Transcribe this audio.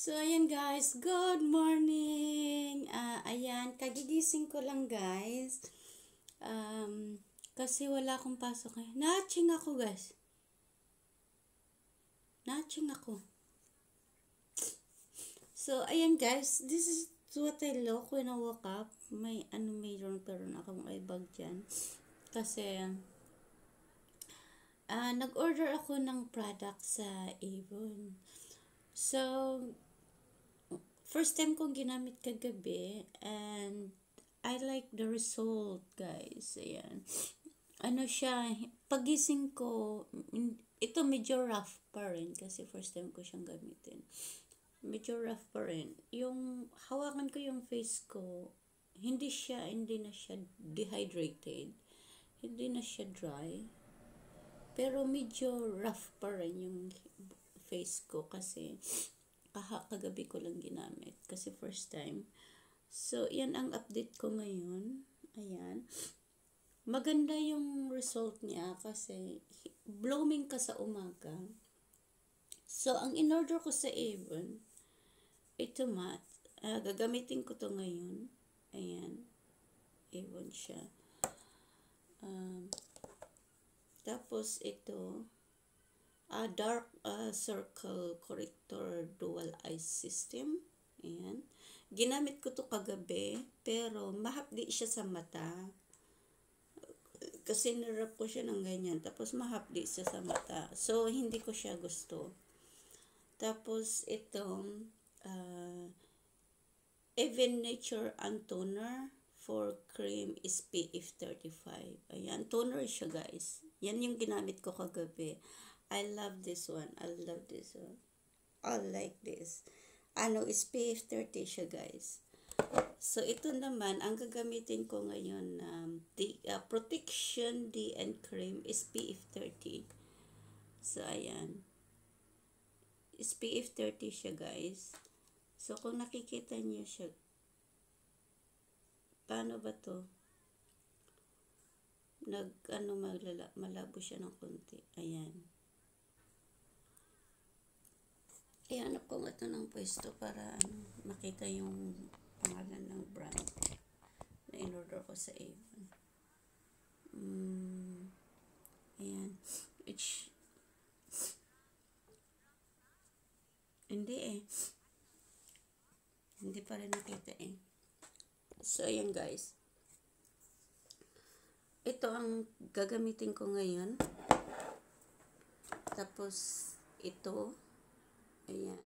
So, ayan guys, good morning! Ayan, kagigising ko lang guys. Kasi wala akong pasok eh. Naaching ako guys. Naaching ako. So, ayan guys, this is what I look when I woke up. Mayroon akong eye bag dyan. Kasi, nag-order ako ng product sa Avon. So, first time kong ginamit kagabi and I like the result guys. Ayan. Ano siya, pagising ko, ito medyo rough pa rin kasi first time ko siyang gamitin. Medyo rough pa rin. Yung hawakan ko yung face ko, hindi na siya dehydrated. Hindi na siya dry. Pero medyo rough pa rin yung face ko kasi kagabi ko lang ginamit kasi first time. So, yan ang update ko ngayon. Ayan. Maganda yung result niya kasi blooming ka sa umaga. So, ang in-order ko sa Avon, ito matte. Gagamitin ko to ngayon. Ayan. Avon siya. Tapos ito, dark circle corrector dual eye system. Ayan. Ginamit ko to kagabi, pero mahapdi siya sa mata. Kasi nirap ko siya ng ganyan. Tapos mahapdi siya sa mata. So, hindi ko siya gusto. Tapos itong Even Nature Toner for Cream SPF 35. Ayan, toner siya guys. Yan yung ginamit ko kagabi. I love this one. I love this one. I like this. SPF 30 siya guys. So, ito naman, ang gagamitin ko ngayon, Protection Day and Cream SPF 30. So, ayan. SPF 30 siya guys. So, kung nakikita niyo siya, paano ba to? Malabo siya ng konti. Ayan. Ihanap ko nga ito ng pwesto para makita yung pangalan ng brand na in-order ko sa Avon. Ayan. Hindi eh. Hindi pa rin nakita eh. So, ayan guys. Ito ang gagamitin ko ngayon. Tapos, ito. Ayan.